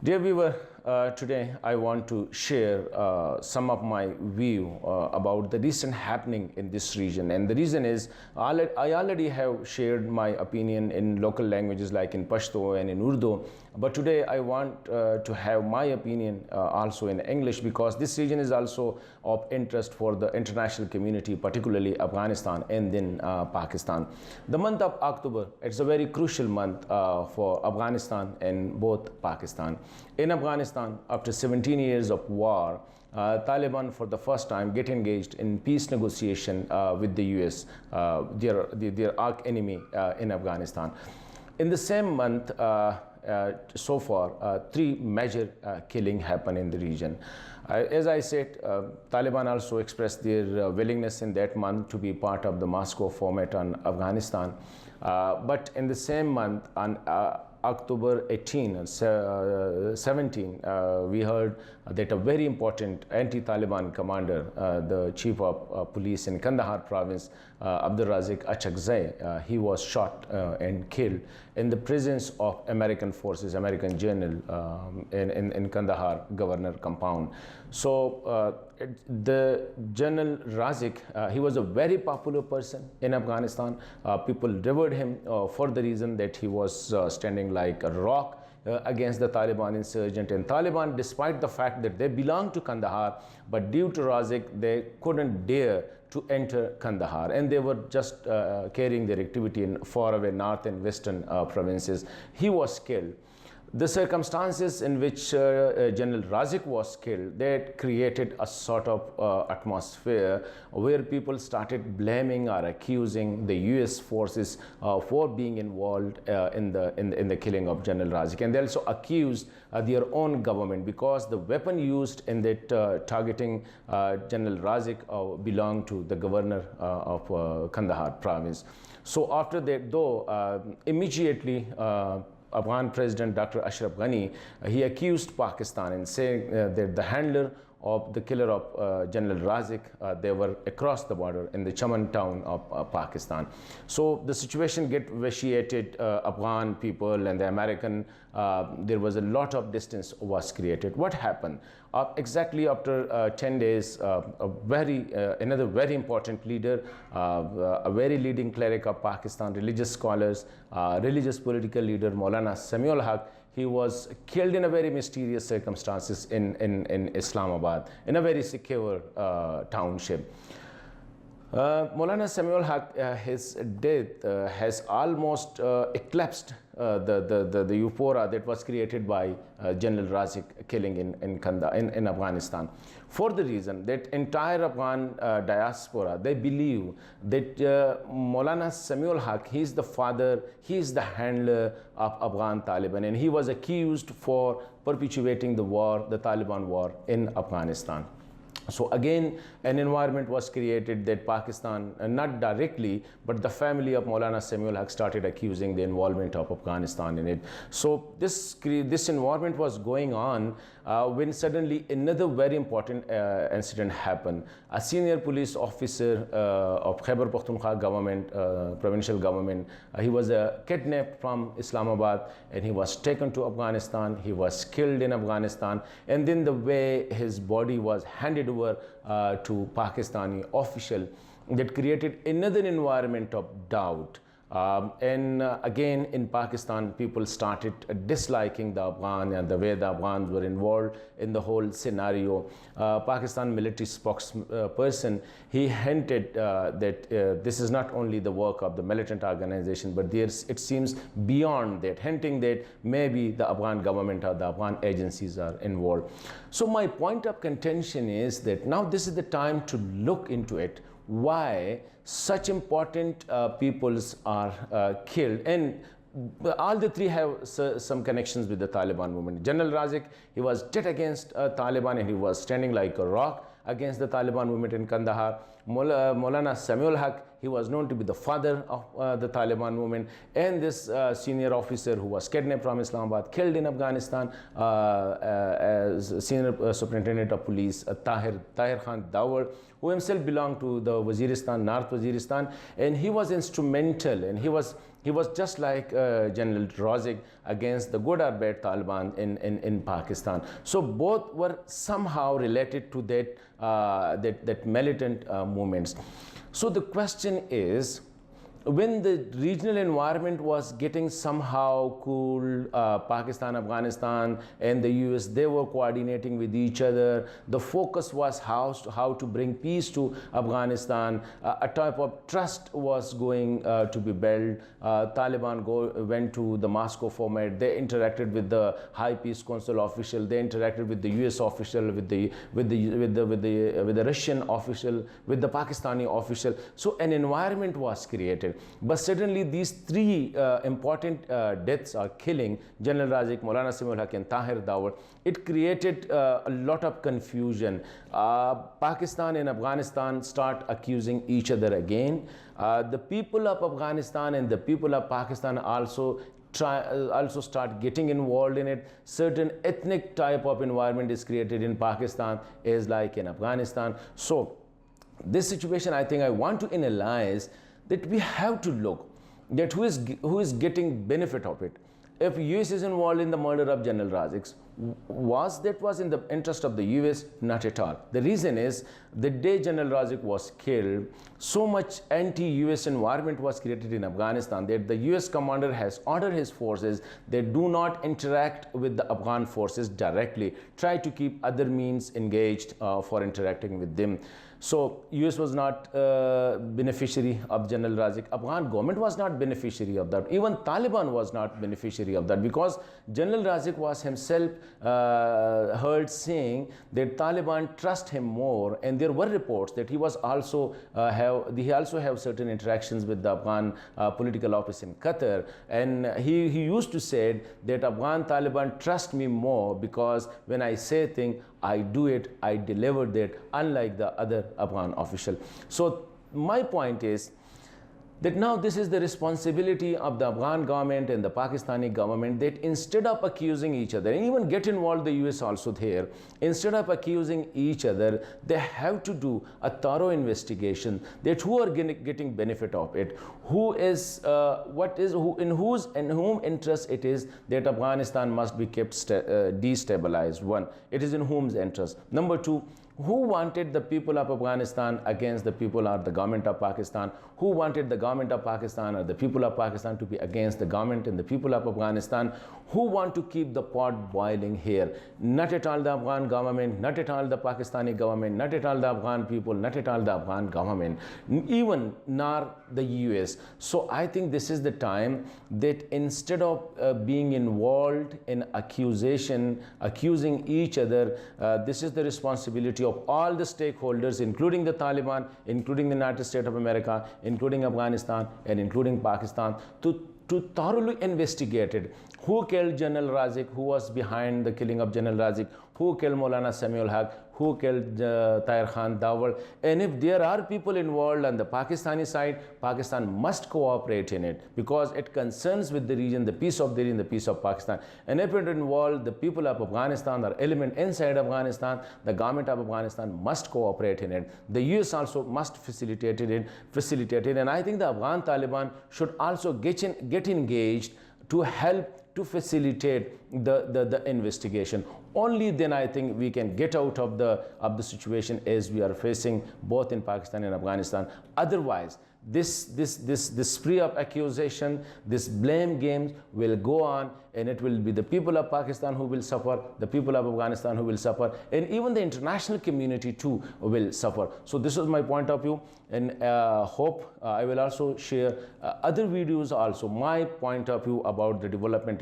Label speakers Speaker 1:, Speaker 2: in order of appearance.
Speaker 1: Dear viewer, today I want to share some of my view about the recent happening in this region, and the reason is I already have shared my opinion in local languages like in Pashto and in Urdu, but today I want to have my opinion also in English, because this region is also of interest for the international community, particularly Afghanistan and then Pakistan. The month of October, it's a very crucial month for Afghanistan and both Pakistan. In Afghanistan, after 17 years of war, Taliban for the first time get engaged in peace negotiation with the US, their arch enemy in Afghanistan. In the same month, so far, three major killings happen in the region. As I said, Taliban also expressed their willingness in that month to be part of the Moscow format on Afghanistan. But in the same month, on October 18 and 17, we heard that a very important anti-Taliban commander, the chief of police in Kandahar province, General Raziq Achakzai, he was shot and killed in the presence of American forces, American general in Kandahar governor compound. So the General Raziq, he was a very popular person in Afghanistan. People revered him for the reason that he was standing like a rock against the Taliban insurgent. And Taliban, despite the fact that they belong to Kandahar, but due to Raziq, they couldn't dare to enter Kandahar, and they were just carrying their activity in faraway north and western provinces. He was killed. The circumstances in which General Raziq was killed, that created a sort of atmosphere where people started blaming or accusing the US forces for being involved in the killing of General Raziq. And they also accused their own government, because the weapon used in that targeting General Raziq belonged to the governor of Kandahar province. So after that, though, immediately Afghan President Dr. Ashraf Ghani, he accused Pakistan and saying that the handler of the killer of General Raziq, they were across the border in the Chaman town of Pakistan. So the situation get vitiated. Afghan people and the American, there was a lot of distance was created. What happened? Exactly after 10 days, another very important leader, a very leading cleric of Pakistan, religious scholars, religious political leader, Maulana Sami, he was killed in a very mysterious circumstances in Islamabad, in a very secure township. Maulana Sami, his death has almost eclipsed the euphoria that was created by General Raziq killing in Afghanistan, for the reason that entire Afghan diaspora, they believe that Maulana Sami, he is the father, he is the handler of Afghan Taliban, and he was accused for perpetuating the war, the Taliban war in Afghanistan. So again, an environment was created that Pakistan, not directly, but the family of Maulana Sami started accusing the involvement of Afghanistan in it. So this environment was going on when suddenly another very important incident happened. A senior police officer of Khyber Pakhtunkhwa government, provincial government, he was kidnapped from Islamabad and he was taken to Afghanistan. He was killed in Afghanistan, and then the way his body was handed over to Pakistani official, that created another environment of doubt. And again, in Pakistan, people started disliking the Afghan and the way the Afghans were involved in the whole scenario. Pakistan military spokesperson, he hinted that this is not only the work of the militant organization, but it seems beyond that, hinting that maybe the Afghan government or the Afghan agencies are involved. So my point of contention is that now this is the time to look into it. Why such important peoples are killed, and all the three have some connections with the Taliban movement. General Raziq, he was dead against Taliban, and he was standing like a rock against the Taliban movement in Kandahar. Maulana Sami, he was known to be the father of the Taliban movement, and this senior officer who was kidnapped from Islamabad, killed in Afghanistan, as senior superintendent of police, Tahir Khan Dawar, who himself belonged to the Waziristan, North Waziristan, and he was instrumental, and he was He was just like General Raziq against the good or bad Taliban in Pakistan. So both were somehow related to that militant movements. So the question is, when the regional environment was getting somehow cool, Pakistan, Afghanistan, and the US, they were coordinating with each other. The focus was how to bring peace to Afghanistan. A type of trust was going to be built. Taliban went to the Moscow format. They interacted with the High Peace Council official. They interacted with the US official, with the Russian official, with the Pakistani official. So an environment was created. But suddenly these three important deaths or killing, General Raziq, Maulana Sami and Tahir Dawar, it created a lot of confusion. Pakistan and Afghanistan start accusing each other again. The people of Afghanistan and the people of Pakistan also start getting involved in it. Certain ethnic type of environment is created in Pakistan as like in Afghanistan. So this situation, I think I want to analyze that we have to look that who is getting benefit of it. If US is involved in the murder of General Raziq, was in the interest of the US? Not at all. The reason is, the day General Raziq was killed, so much anti-US environment was created in Afghanistan that the US commander has ordered his forces that do not interact with the Afghan forces directly, try to keep other means engaged for interacting with them. So US was not beneficiary of General Raziq. Afghan government was not beneficiary of that. Even Taliban was not beneficiary of that, because General Raziq was himself heard saying that Taliban trust him more, and there were reports that he was also have certain interactions with the Afghan political office in Qatar, and he used to say that Afghan Taliban trust me more because when I say thing, I do it, I deliver that, unlike the other Afghan official. So my point is that now this is the responsibility of the Afghan government and the Pakistani government, that instead of accusing each other, and even get involved the US also there, instead of accusing each other, they have to do a thorough investigation that who are getting benefit of it, in whom interest it is that Afghanistan must be kept destabilized. One, it is in whom's interest. Number two, who wanted the people of Afghanistan against the people of the government of Pakistan? Who wanted the government of Pakistan or the people of Pakistan to be against the government and the people of Afghanistan? Who want to keep the pot boiling here? Not at all the Afghan government, not at all the Pakistani government, not at all the Afghan people, not at all the Afghan government, even nor the US. So I think this is the time that instead of being involved in accusing each other, this is the responsibility of all the stakeholders, including the Taliban, including the United States of America, including Afghanistan, and including Pakistan, to thoroughly investigate it. Who killed General Raziq? Who was behind the killing of General Raziq? Who killed Maulana Sami? Who killed Tahir Khan Dawar? And if there are people involved on the Pakistani side, Pakistan must cooperate in it, because it concerns with the region, the peace of the region, the peace of Pakistan. And if it involves the people of Afghanistan or element inside Afghanistan, the government of Afghanistan must cooperate in it. The US also must facilitate it. And I think the Afghan Taliban should also get engaged to help to facilitate the investigation. Only then I think we can get out of the situation as we are facing both in Pakistan and Afghanistan. Otherwise, this spree of accusation, this blame game will go on, and it will be the people of Pakistan who will suffer, the people of Afghanistan who will suffer, and even the international community too will suffer. So this is my point of view, and hope I will also share other videos also, my point of view about the development